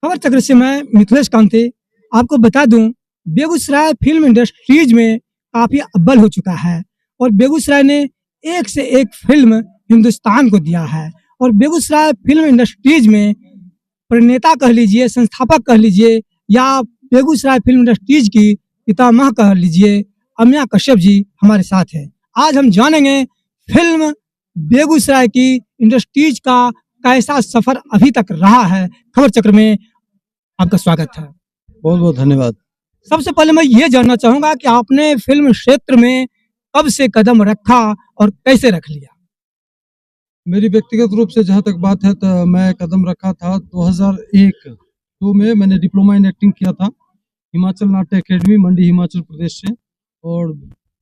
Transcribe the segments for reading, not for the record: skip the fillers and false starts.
खबर चक्र से मैं मिथिलेश कांति आपको बता दूं, बेगूसराय फिल्म इंडस्ट्रीज में काफी अव्वल हो चुका है और बेगूसराय ने एक से एक फिल्म हिंदुस्तान को दिया है। और बेगूसराय फिल्म इंडस्ट्रीज में प्रणेता कह लीजिए, संस्थापक कह लीजिए, या बेगूसराय फिल्म इंडस्ट्रीज की पितामह कह लीजिए, अमिया कश्यप जी हमारे साथ है। आज हम जानेंगे फिल्म बेगूसराय की इंडस्ट्रीज का कैसा सफर अभी तक रहा है। खबर चक्र में आपका स्वागत है। बहुत बहुत धन्यवाद। सबसे पहले मैं ये जानना चाहूंगा कि आपने फिल्म क्षेत्र में कब से कदम रखा और कैसे रख लिया। मेरी व्यक्तिगत रूप से जहाँ तक बात है तो मैं कदम रखा था 2001 में मैंने डिप्लोमा इन एक्टिंग किया था हिमाचल नाट्य एकेडमी मंडी हिमाचल प्रदेश से। और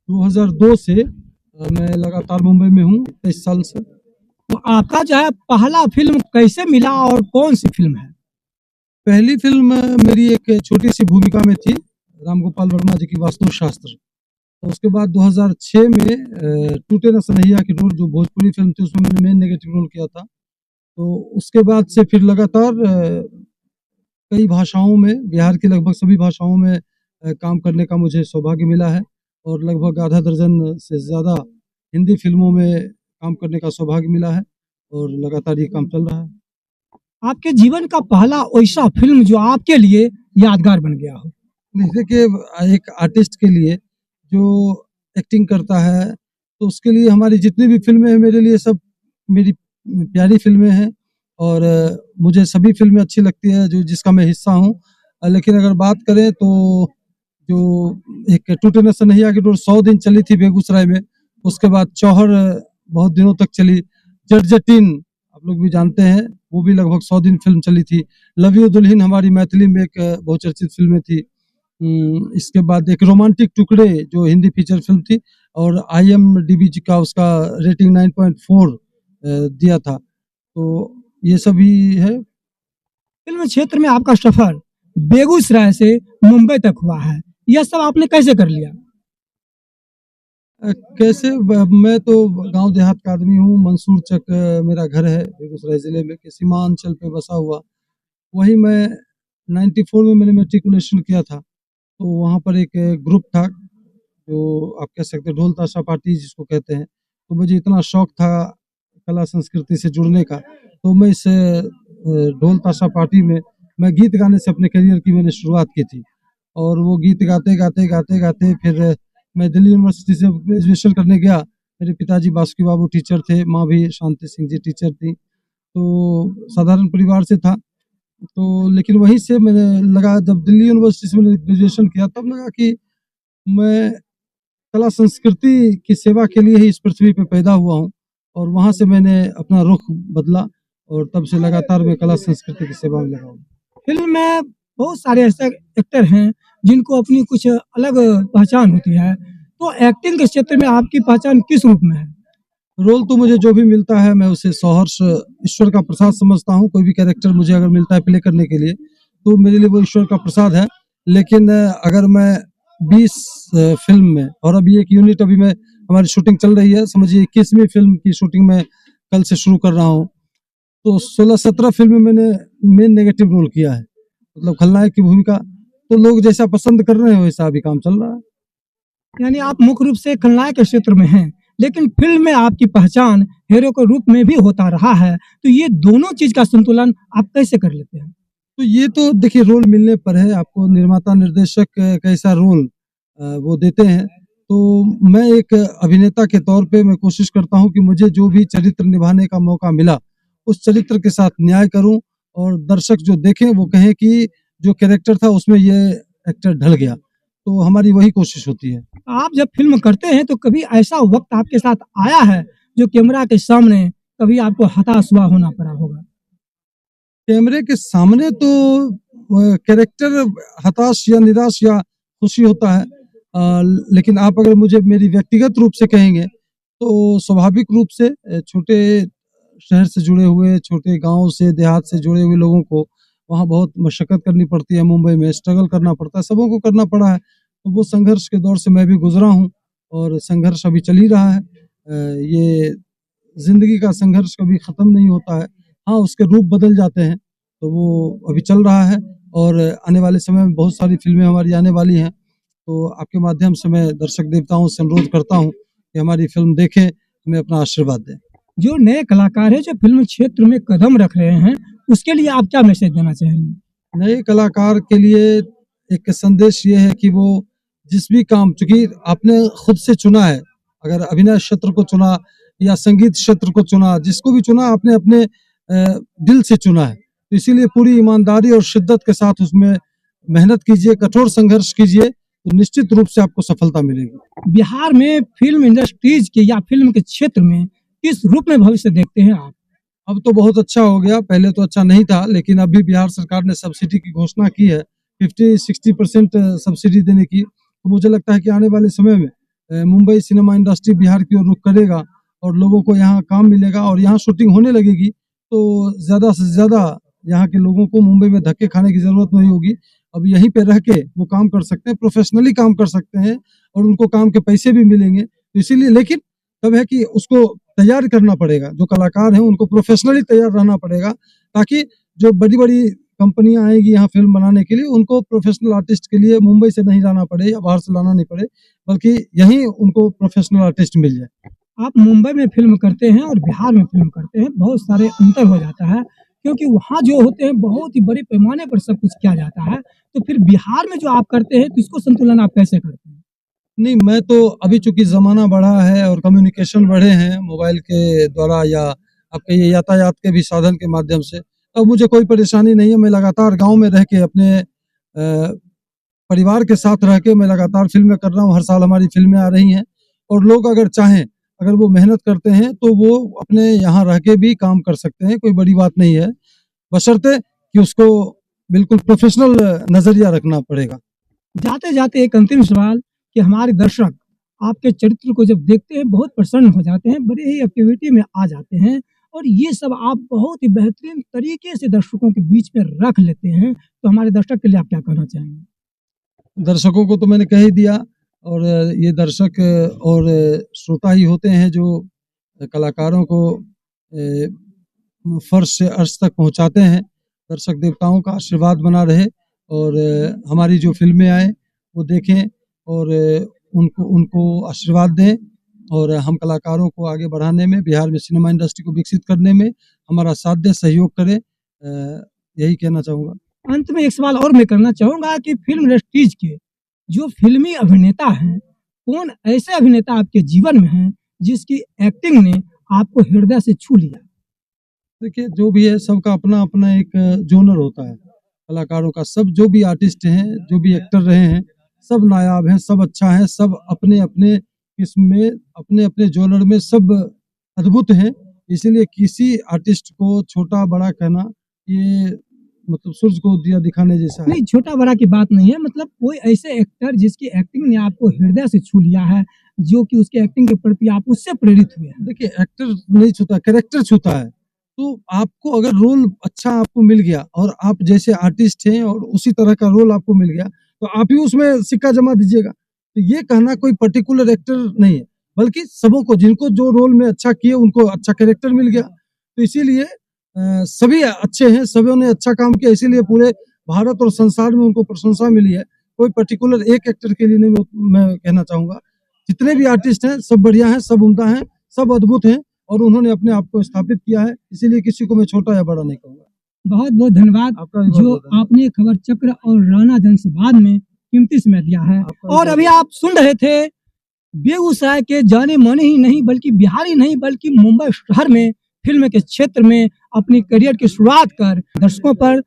2002 से मैं लगातार मुंबई में हूँ 23 साल से। तो आपका जो है पहला फिल्म कैसे मिला और कौन सी फिल्म है? पहली फिल्म मेरी एक छोटी सी भूमिका में थी, राम गोपाल वर्मा जी की वास्तु शास्त्र। तो उसके बाद 2006 में टूटे न सनहिया की डोर जो भोजपुरी फिल्म थी उसमें मैंने मेन नेगेटिव रोल किया था। तो उसके बाद से फिर लगातार कई भाषाओं में, बिहार की लगभग सभी भाषाओं में काम करने का मुझे सौभाग्य मिला है और लगभग आधा दर्जन से ज़्यादा हिंदी फिल्मों में काम करने का सौभाग्य मिला है और लगातार ये काम चल रहा है। आपके जीवन का पहला ऐसा फिल्म जो आपके लिए यादगार बन गया हो? जैसे कि एक आर्टिस्ट के लिए जो एक्टिंग करता है तो उसके लिए हमारी जितनी भी फिल्में हैं मेरे लिए सब मेरी प्यारी फिल्में हैं और मुझे सभी फिल्में अच्छी लगती है जो जिसका मैं हिस्सा हूँ। लेकिन अगर बात करें तो जो एक टूटे न सनहिया की डोर 100 दिन चली थी बेगूसराय में, उसके बाद चौहर बहुत दिनों तक चली, जट आप लोग भी जानते हैं वो भी लगभग 100 दिन फिल्म चली थी, लव यू दुल्हन हमारी मैथिली में एक बहुचर्चित फिल्में थी। इसके बाद एक रोमांटिक टुकड़े जो हिंदी फीचर फिल्म थी और IMDb जी का उसका रेटिंग 9.4 दिया था। तो ये सभी है। फिल्म क्षेत्र में आपका सफर बेगूसराय से मुंबई तक हुआ है, यह सब आपने कैसे कर लिया? कैसे मैं तो गांव देहात का आदमी हूँ। मंसूर चक मेरा घर है बेगूसराय जिले में कि सीमांचल पे बसा हुआ। वही मैं 94 में मैंने मेट्रिकुलेशन किया था तो वहाँ पर एक ग्रुप था जो आप कह सकते हैं ढोल ताशा पार्टी जिसको कहते हैं। तो मुझे इतना शौक था कला संस्कृति से जुड़ने का तो मैं इस ढोल ताशा पार्टी में मैं गीत गाने से अपने करियर की मैंने शुरुआत की थी। और वो गीत गाते गाते गाते गाते फिर मैं दिल्ली यूनिवर्सिटी से ग्रेजुएशन करने गया। मेरे पिताजी बासुकी बाबू टीचर थे, माँ भी शांति सिंह जी टीचर थी। तो साधारण परिवार से था तो लेकिन वहीं से मैंने लगा जब दिल्ली यूनिवर्सिटी से मैंने ग्रेजुएशन किया तब लगा कि मैं कला संस्कृति की सेवा के लिए ही इस पृथ्वी पे पैदा हुआ हूँ। और वहाँ से मैंने अपना रुख बदला और तब से लगातार मैं कला संस्कृति की सेवा में लगा हूँ। फिल्म में बहुत सारे ऐसे एक्टर हैं जिनको अपनी कुछ अलग पहचान होती है, तो एक्टिंग के क्षेत्र में आपकी पहचान किस रूप में है? रोल तो मुझे जो भी मिलता है मैं उसे सहर्ष ईश्वर का प्रसाद समझता हूँ। कोई भी कैरेक्टर मुझे अगर मिलता है प्ले करने के लिए तो मेरे लिए वो ईश्वर का प्रसाद है। लेकिन अगर मैं 20 फिल्म में और अभी एक यूनिट अभी मैं हमारी शूटिंग चल रही है, समझिए 21वीं फिल्म की शूटिंग मैं कल से शुरू कर रहा हूँ। तो 16-17 फिल्म में मैंने मेन नेगेटिव रोल किया है, मतलब खलनायक की भूमिका। तो लोग जैसा पसंद कर रहे हैं वैसा अभी काम चल रहा है। यानी आप मुख्य रूप से खलनायक के क्षेत्र में हैं, लेकिन फिल्म में आपकी पहचान हीरो के रूप में भी होता रहा है, तो ये दोनों चीज का संतुलन आप कैसे कर लेते हैं? तो ये तो देखिए रोल मिलने पर है, आपको निर्माता निर्देशक कैसा रोल वो देते हैं। तो मैं एक अभिनेता के तौर पे मैं कोशिश करता हूँ कि मुझे जो भी चरित्र निभाने का मौका मिला उस चरित्र के साथ न्याय करूं और दर्शक जो देखें वो कहें कि जो कैरेक्टर था उसमें ये एक्टर ढल गया। तो हमारी वही कोशिश होती है। आप जब फिल्म करते हैं तो कभी ऐसा वक्त आपके साथ आया है जो कैमरा के सामने कभी आपको हताश हुआ होना पड़ा होगा? कैमरे के सामने तो कैरेक्टर हताश या निराश या खुशी होता है। लेकिन आप अगर मुझे मेरी व्यक्तिगत रूप से कहेंगे तो स्वाभाविक रूप से छोटे शहर से जुड़े हुए, छोटे गांव से देहात से जुड़े हुए लोगों को वहाँ बहुत मशक्कत करनी पड़ती है। मुंबई में स्ट्रगल करना पड़ता है, सबों को करना पड़ा है। तो वो संघर्ष के दौर से मैं भी गुजरा हूँ और संघर्ष अभी चल ही रहा है। ये जिंदगी का संघर्ष कभी खत्म नहीं होता है। हाँ, उसके रूप बदल जाते हैं तो वो अभी चल रहा है और आने वाले समय में बहुत सारी फिल्में हमारी आने वाली हैं। तो आपके माध्यम से मैं दर्शक देवताओं से अनुरोध करता हूँ कि हमारी फिल्म देखें, हमें अपना आशीर्वाद दें। जो नए कलाकार हैं जो फिल्म क्षेत्र में कदम रख रहे हैं, उसके लिए आप क्या मैसेज देना चाहेंगे? नए कलाकार के लिए एक संदेश ये है कि वो जिस भी काम, चूंकि आपने खुद से चुना है, अगर अभिनय क्षेत्र को चुना या संगीत क्षेत्र को चुना, जिसको भी चुना आपने अपने दिल से चुना है, तो इसीलिए पूरी ईमानदारी और शिद्दत के साथ उसमें मेहनत कीजिए, कठोर संघर्ष कीजिए, तो निश्चित रूप से आपको सफलता मिलेगी। बिहार में फिल्म इंडस्ट्रीज के या फिल्म के क्षेत्र में किस रूप में भविष्य देखते हैं आप? अब तो बहुत अच्छा हो गया, पहले तो अच्छा नहीं था, लेकिन अभी बिहार सरकार ने सब्सिडी की घोषणा की है, 50-60% सब्सिडी देने की। तो मुझे लगता है कि आने वाले समय में मुंबई सिनेमा इंडस्ट्री बिहार की ओर रुख करेगा और लोगों को यहाँ काम मिलेगा और यहाँ शूटिंग होने लगेगी, तो ज़्यादा से ज़्यादा यहाँ के लोगों को मुंबई में धक्के खाने की ज़रूरत नहीं होगी। अब यहीं पे रह के वो काम कर सकते हैं, प्रोफेशनली काम कर सकते हैं और उनको काम के पैसे भी मिलेंगे। तो इसीलिए, लेकिन तब है कि उसको तैयार करना पड़ेगा, जो कलाकार हैं उनको प्रोफेशनली तैयार रहना पड़ेगा, ताकि जो बड़ी-बड़ी कंपनियां आएगी यहाँ फिल्म बनाने के लिए, उनको प्रोफेशनल आर्टिस्ट के लिए मुंबई से नहीं लाना पड़े या बाहर से लाना नहीं पड़े, बल्कि यहीं उनको प्रोफेशनल आर्टिस्ट मिल जाए। आप मुंबई में फिल्म करते हैं और बिहार में फिल्म करते हैं, बहुत सारे अंतर हो जाता है, क्योंकि वहाँ जो होते हैं बहुत ही बड़े पैमाने पर सब कुछ किया जाता है। तो फिर बिहार में जो आप करते हैं, तो इसको संतुलन आप कैसे करते हैं? नहीं, मैं तो अभी चूंकि ज़माना बढ़ा है और कम्युनिकेशन बढ़े हैं मोबाइल के द्वारा या आपके ये यातायात के भी साधन के माध्यम से, अब मुझे कोई परेशानी नहीं है। मैं लगातार गाँव में रह के अपने परिवार के साथ रह के मैं लगातार फ़िल्में कर रहा हूँ। हर साल हमारी फ़िल्में आ रही हैं और लोग अगर चाहें, अगर वो मेहनत करते हैं, तो वो अपने यहाँ रह के भी काम कर सकते हैं, कोई बड़ी बात नहीं है। बशर्ते कि उसको बिल्कुल प्रोफ़ेशनल नज़रिया रखना पड़ेगा। जाते-जाते एक अंतिम सवाल कि हमारे दर्शक आपके चरित्र को जब देखते हैं बहुत प्रसन्न हो जाते हैं, बड़े ही एक्टिविटी में आ जाते हैं और ये सब आप बहुत ही बेहतरीन तरीके से दर्शकों के बीच में रख लेते हैं, तो हमारे दर्शक के लिए आप क्या कहना चाहेंगे? दर्शकों को तो मैंने कह ही दिया और ये दर्शक और श्रोता ही होते हैं जो कलाकारों को फर्श से अर्श तक पहुंचाते हैं। दर्शक देवताओं का आशीर्वाद बना रहे और हमारी जो फिल्में आए वो देखें और उनको उनको आशीर्वाद दें और हम कलाकारों को आगे बढ़ाने में, बिहार में सिनेमा इंडस्ट्री को विकसित करने में हमारा साथ दें, सहयोग करें। यही कहना चाहूँगा। अंत में एक सवाल और मैं करना चाहूँगा कि फिल्म इंडस्ट्रीज के जो फ़िल्मी अभिनेता हैं, कौन ऐसे अभिनेता आपके जीवन में हैं, जिसकी एक्टिंग ने आपको हृदय से छू लिया? देखिए, जो भी है सबका अपना-अपना एक जोनर होता है, कलाकारों का। सब जो भी आर्टिस्ट हैं, जो भी एक्टर रहे हैं, सब नायाब हैं, सब अच्छा है, सब अपने-अपने किस्म में, अपने-अपने जोनर में सब अद्भुत हैं। इसीलिए किसी आर्टिस्ट को छोटा-बड़ा कहना, ये मतलब सूरज को दिया दिखाने जैसा है। नहीं, छोटा-बड़ा की बात नहीं है, मतलब कोई ऐसे एक्टर जिसकी एक्टिंग ने आपको हृदय से छू लिया है, जो कि उसकी एक्टिंग के प्रति आप उससे प्रेरित हुए हैं? देखिए, एक्टर नहीं छूता, कैरेक्टर छूता है। तो आपको अगर रोल अच्छा आपको मिल गया और आप जैसे आर्टिस्ट हैं और उसी तरह का रोल आपको मिल गया, तो आप ही उसमें सिक्का जमा दीजिएगा। तो ये कहना कोई पर्टिकुलर एक्टर नहीं है, बल्कि सबों को, जिनको जो रोल में अच्छा किए, उनको अच्छा कैरेक्टर मिल गया। तो इसीलिए सभी अच्छे हैं, सभी ने अच्छा काम किया, इसीलिए पूरे भारत और संसार में उनको प्रशंसा मिली है। कोई पर्टिकुलर एक एक्टर के लिए नहीं मैं कहना चाहूँगा। जितने भी आर्टिस्ट हैं, सब बढ़िया हैं, सब उम्दा हैं, सब अद्भुत हैं और उन्होंने अपने आप को स्थापित किया है, इसीलिए किसी को मैं छोटा या बड़ा नहीं कहूँगा। बहुत-बहुत धन्यवाद आपका भी जो बहुत-बहुत धन्यवाद। आपने खबर चक्र और राणा जनसंवाद में कीमती समय दिया है। आपका भी और अभी आप सुन रहे थे बेगूसराय के जाने-माने ही नहीं बल्कि बिहारी नहीं बल्कि मुंबई शहर में फ़िल्म के क्षेत्र में अपनी करियर की शुरुआत कर दर्शकों पर,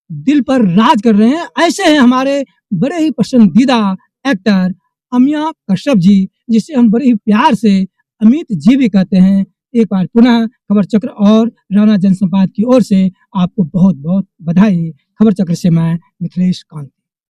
दिल पर राज कर रहे हैं। ऐसे हैं हमारे बड़े ही पसंदीदा एक्टर अमिया कश्यप जी, जिसे हम बड़े ही प्यार से अमित जी भी कहते हैं। एक बार पुनः खबर चक्र और राणा जनसंवाद की ओर से आपको बहुत-बहुत बधाई। खबर चक्र से मैं मिथिलेश कांति।